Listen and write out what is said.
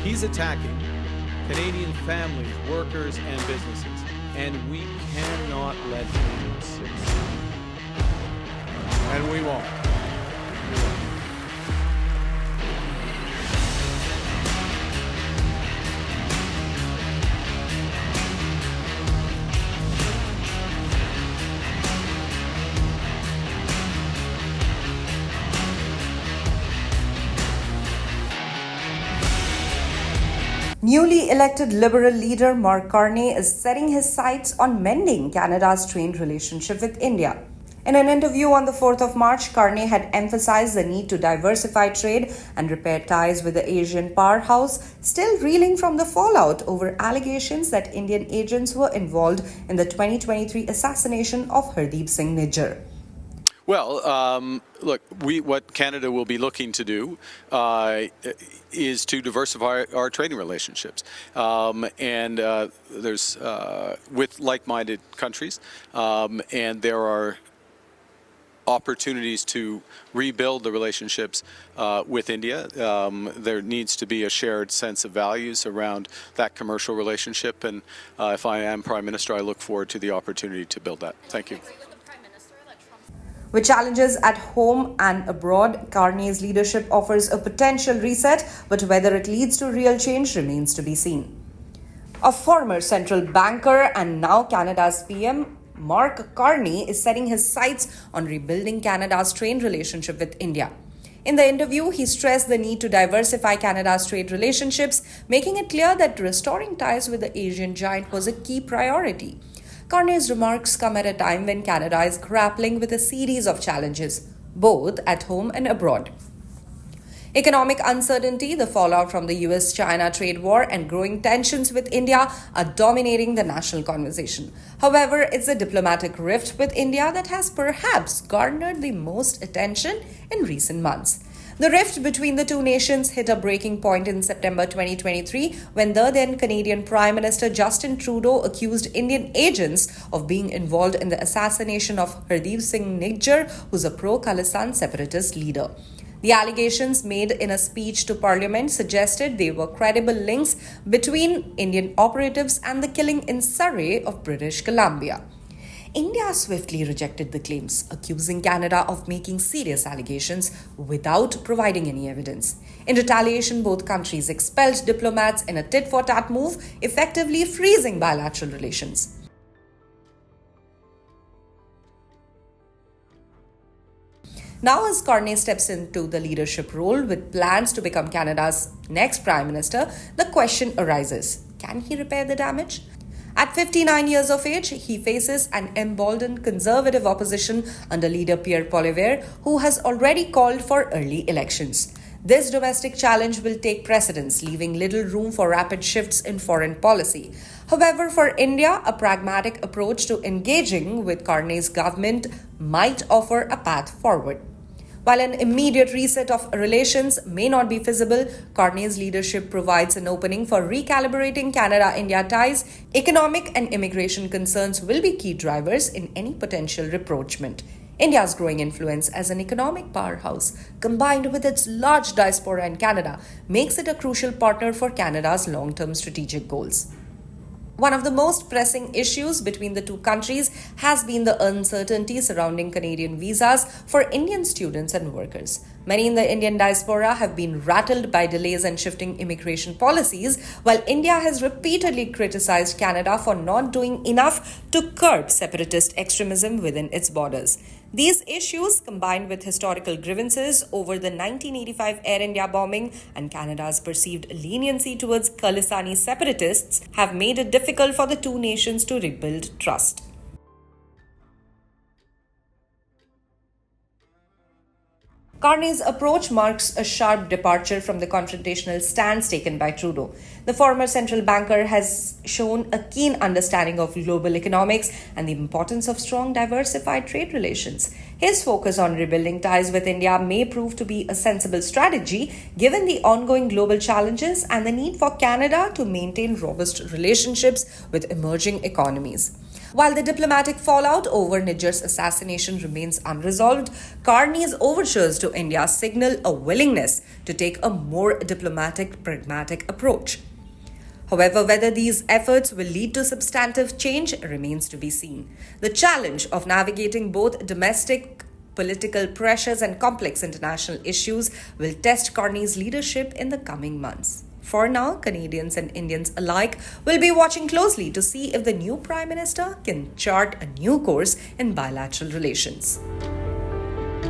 He's attacking Canadian families, workers, and businesses, and we cannot let him exist. And we won't. Newly elected Liberal leader Mark Carney is setting his sights on mending Canada's strained relationship with India. In an interview on the 4th of March, Carney had emphasized the need to diversify trade and repair ties with the Asian powerhouse, still reeling from the fallout over allegations that Indian agents were involved in the 2023 assassination of Hardeep Singh Nijjar. Well, look, what Canada will be looking to do is to diversify our trading relationships, and there's with like-minded countries, and there are opportunities to rebuild the relationships with India. There needs to be a shared sense of values around that commercial relationship, and if I am Prime Minister, I look forward to the opportunity to build that. Thank you. With challenges at home and abroad, Carney's leadership offers a potential reset, but whether it leads to real change remains to be seen. A former central banker and now Canada's PM, Mark Carney, is setting his sights on rebuilding Canada's strained relationship with India. In the interview, he stressed the need to diversify Canada's trade relationships, making it clear that restoring ties with the Asian giant was a key priority. Carney's remarks come at a time when Canada is grappling with a series of challenges, both at home and abroad. Economic uncertainty, the fallout from the US-China trade war, and growing tensions with India are dominating the national conversation. However, it's a diplomatic rift with India that has perhaps garnered the most attention in recent months. The rift between the two nations hit a breaking point in September 2023 when the then Canadian Prime Minister Justin Trudeau accused Indian agents of being involved in the assassination of Hardeep Singh Nijjar, who's a pro-Khalistan separatist leader. The allegations made in a speech to Parliament suggested there were credible links between Indian operatives and the killing in Surrey of British Columbia. India swiftly rejected the claims, accusing Canada of making serious allegations without providing any evidence. In retaliation, both countries expelled diplomats in a tit-for-tat move, effectively freezing bilateral relations. Now, as Carney steps into the leadership role with plans to become Canada's next Prime Minister, the question arises, can he repair the damage? At 59 years of age, he faces an emboldened conservative opposition under leader Pierre Poilievre, who has already called for early elections. This domestic challenge will take precedence, leaving little room for rapid shifts in foreign policy. However, for India, a pragmatic approach to engaging with Carney's government might offer a path forward. While an immediate reset of relations may not be feasible, Carney's leadership provides an opening for recalibrating Canada-India ties. Economic and immigration concerns will be key drivers in any potential rapprochement. India's growing influence as an economic powerhouse, combined with its large diaspora in Canada, makes it a crucial partner for Canada's long-term strategic goals. One of the most pressing issues between the two countries has been the uncertainty surrounding Canadian visas for Indian students and workers. Many in the Indian diaspora have been rattled by delays and shifting immigration policies, while India has repeatedly criticized Canada for not doing enough to curb separatist extremism within its borders. These issues, combined with historical grievances over the 1985 Air India bombing and Canada's perceived leniency towards Khalistani separatists, have made it difficult for the two nations to rebuild trust. Carney's approach marks a sharp departure from the confrontational stance taken by Trudeau. The former central banker has shown a keen understanding of global economics and the importance of strong, diversified trade relations. His focus on rebuilding ties with India may prove to be a sensible strategy given the ongoing global challenges and the need for Canada to maintain robust relationships with emerging economies. While the diplomatic fallout over Niger's assassination remains unresolved, Carney's overtures to India signal a willingness to take a more diplomatic, pragmatic approach. However, whether these efforts will lead to substantive change remains to be seen. The challenge of navigating both domestic political pressures and complex international issues will test Carney's leadership in the coming months. For now, Canadians and Indians alike will be watching closely to see if the new Prime Minister can chart a new course in bilateral relations.